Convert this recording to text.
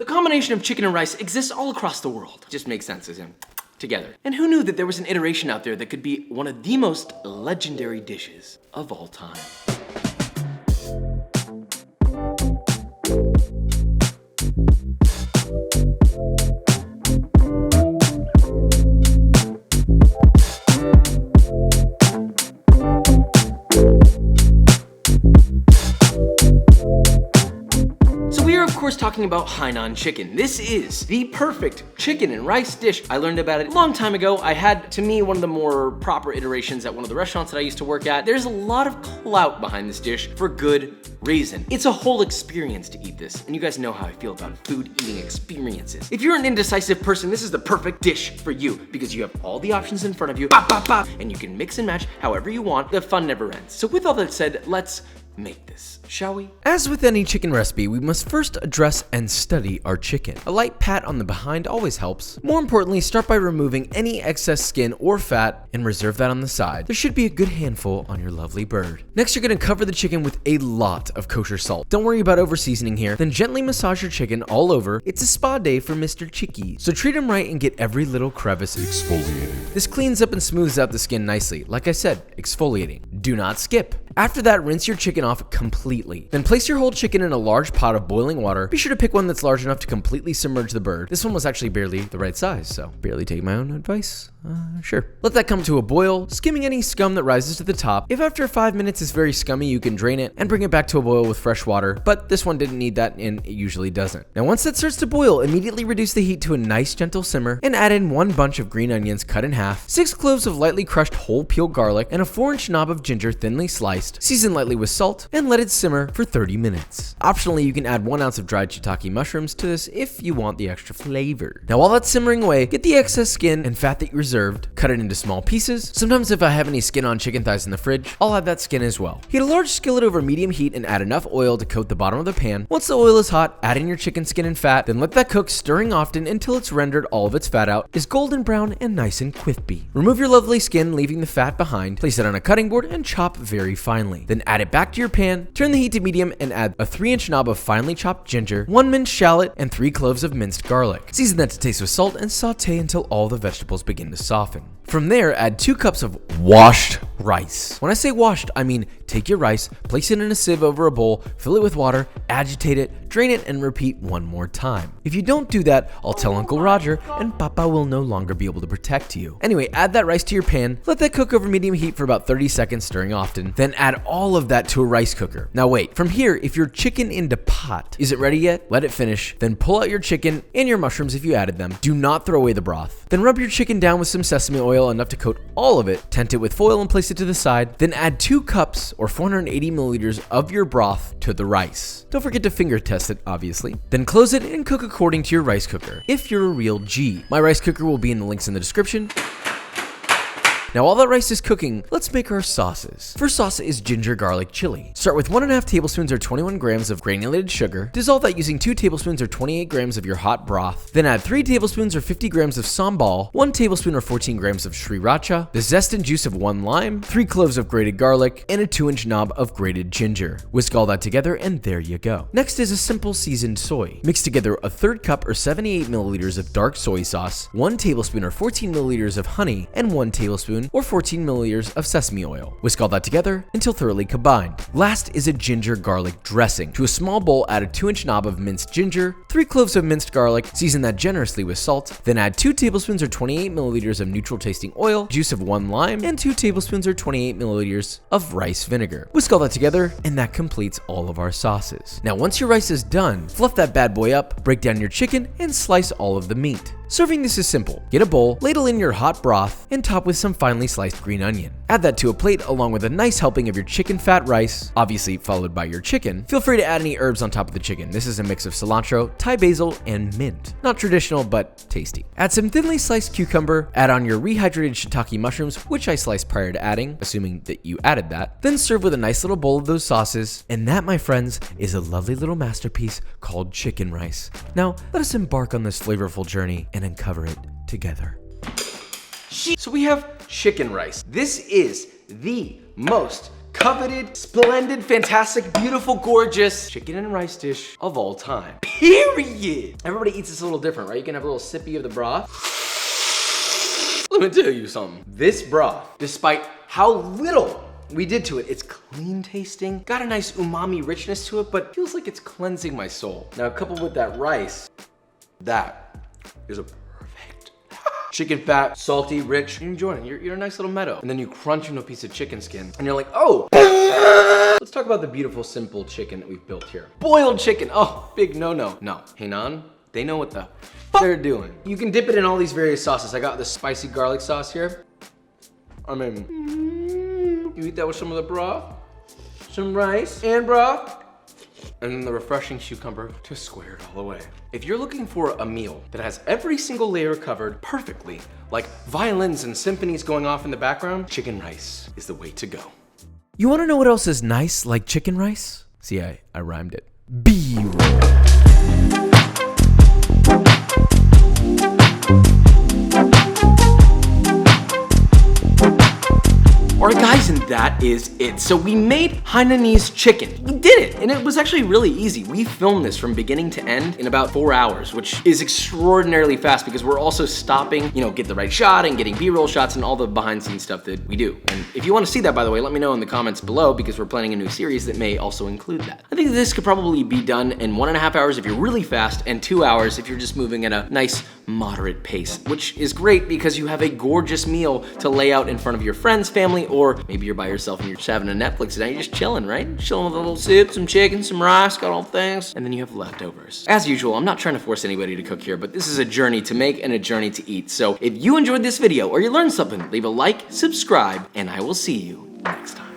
The combination of chicken and rice exists all across the world. Just makes sense as in together. And who knew that there was an iteration out there that could be one of the most legendary dishes of all time? Talking about Hainan chicken. This is the perfect chicken and rice dish. I learned about it a long time ago. I had, to me, one of the more proper iterations at one of the restaurants that I used to work at. There's a lot of clout behind this dish for good reason. It's a whole experience to eat this, and you guys know how I feel about food eating experiences. If you're an indecisive person, this is the perfect dish for you because you have all the options in front of you, and you can mix and match however you want. The fun never ends. So with all that said, let's make this, shall we? As with any chicken recipe, we must first address and study our chicken. A light pat on the behind always helps. More importantly, start by removing any excess skin or fat and reserve that on the side. There should be a good handful on your lovely bird. Next, you're gonna cover the chicken with a lot of kosher salt. Don't worry about over seasoning here. Then gently massage your chicken all over. It's a spa day for Mr. Chicky, so treat him right and get every little crevice exfoliated. This cleans up and smooths out the skin nicely. Like I said, exfoliating. Do not skip. After that, rinse your chicken off completely. Then place your whole chicken in a large pot of boiling water. Be sure to pick one that's large enough to completely submerge the bird. This one was actually barely the right size, so barely take my own advice. Sure. Let that come to a boil, skimming any scum that rises to the top. If after 5 minutes it's very scummy, you can drain it and bring it back to a boil with fresh water, but this one didn't need that and it usually doesn't. Now once that starts to boil, immediately reduce the heat to a nice gentle simmer and add in 1 bunch of green onions cut in half, 6 cloves of lightly crushed whole peeled garlic, and a 4-inch knob of ginger thinly sliced. Season lightly with salt and let it simmer for 30 minutes. Optionally, you can add 1 ounce of dried shiitake mushrooms to this if you want the extra flavor. Now while that's simmering away, get the excess skin and fat that you reserved, cut it into small pieces. Sometimes if I have any skin on chicken thighs in the fridge, I'll add that skin as well. Heat a large skillet over medium heat and add enough oil to coat the bottom of the pan. Once the oil is hot, add in your chicken skin and fat, then let that cook, stirring often until it's rendered all of its fat out, is golden brown and nice and crispy. Remove your lovely skin, leaving the fat behind. Place it on a cutting board and chop very finely. Then add it back to your pan, turn the heat to medium and add a 3-inch knob of finely chopped ginger, 1 minced shallot, and 3 cloves of minced garlic. Season that to taste with salt and saute until all the vegetables begin to soften. From there, add 2 cups of washed rice. When I say washed, I mean take your rice, place it in a sieve over a bowl, fill it with water, agitate it, drain it, and repeat 1 more time. If you don't do that, I'll tell Uncle Roger, and Papa will no longer be able to protect you. Anyway, add that rice to your pan, let that cook over medium heat for about 30 seconds, stirring often, then add all of that to a rice cooker. Now wait, from here, if your chicken into pot isn't ready yet, let it finish, then pull out your chicken and your mushrooms if you added them. Do not throw away the broth. Then rub your chicken down with some sesame oil, enough to coat all of it, tent it with foil and place it to the side, then add 2 cups or 480 milliliters of your broth to the rice. Don't forget to finger test it, obviously. Then close it and cook according to your rice cooker, if you're a real G. My rice cooker will be in the links in the description. Now while that rice is cooking, let's make our sauces. First sauce is ginger garlic chili. Start with 1.5 tablespoons or 21 grams of granulated sugar. Dissolve that using 2 tablespoons or 28 grams of your hot broth. Then add 3 tablespoons or 50 grams of sambal, 1 tablespoon or 14 grams of sriracha, the zest and juice of 1 lime, 3 cloves of grated garlic, and a 2-inch knob of grated ginger. Whisk all that together and there you go. Next is a simple seasoned soy. Mix together a 1/3 cup or 78 milliliters of dark soy sauce, 1 tablespoon or 14 milliliters of honey, and 1 tablespoon or 14 milliliters of sesame oil. Whisk all that together until thoroughly combined. Last is a ginger garlic dressing. To a small bowl, add a 2-inch knob of minced ginger, 3 cloves of minced garlic, season that generously with salt, then add 2 tablespoons or 28 milliliters of neutral tasting oil, juice of 1 lime, and 2 tablespoons or 28 milliliters of rice vinegar. Whisk all that together, and that completes all of our sauces. Now once your rice is done, fluff that bad boy up, break down your chicken, and slice all of the meat. Serving this is simple. Get a bowl, ladle in your hot broth, and top with some finely sliced green onion. Add that to a plate along with a nice helping of your chicken fat rice, obviously followed by your chicken. Feel free to add any herbs on top of the chicken. This is a mix of cilantro, Thai basil, and mint. Not traditional, but tasty. Add some thinly sliced cucumber, add on your rehydrated shiitake mushrooms, which I sliced prior to adding, assuming that you added that. Then serve with a nice little bowl of those sauces, and that, my friends, is a lovely little masterpiece called chicken rice. Now, let us embark on this flavorful journey and uncover it together. So we have chicken rice. This is the most coveted, splendid, fantastic, beautiful, gorgeous chicken and rice dish of all time. Period. Everybody eats this a little different, right? You can have a little sippy of the broth. Let me tell you something. This broth, despite how little we did to it, it's clean tasting, got a nice umami richness to it, but feels like it's cleansing my soul. Now, coupled with that rice, that is a perfect chicken fat, salty, rich. You're enjoying it. You're a nice little meadow. And then you crunch into a piece of chicken skin, and you're like, oh. Let's talk about the beautiful, simple chicken that we've built here. Boiled chicken. Oh, big no-no. No, Hainan, they know what the fuck they're doing. You can dip it in all these various sauces. I got the spicy garlic sauce here. I mean, you eat that with some of the broth, some rice and broth, and then the refreshing cucumber to square it all away. If you're looking for a meal that has every single layer covered perfectly, like violins and symphonies going off in the background, chicken rice is the way to go. You want to know what else is nice like chicken rice? See, I rhymed it. B-roll. Alright guys, and that is it. So we made Hainanese chicken. We did it, and it was actually really easy. We filmed this from beginning to end in about 4 hours, which is extraordinarily fast because we're also stopping, get the right shot and getting B-roll shots and all the behind-the-scenes stuff that we do. And if you want to see that, by the way, let me know in the comments below because we're planning a new series that may also include that. I think this could probably be done in 1.5 hours if you're really fast, and 2 hours if you're just moving at a nice, moderate pace, which is great because you have a gorgeous meal to lay out in front of your friends, family, or maybe you're by yourself and you're just having a Netflix and you're just chilling, right? Chilling with a little soup, some chicken, some rice, got all things, and then you have leftovers. As usual, I'm not trying to force anybody to cook here, but this is a journey to make and a journey to eat. So if you enjoyed this video or you learned something, leave a like, subscribe, and I will see you next time.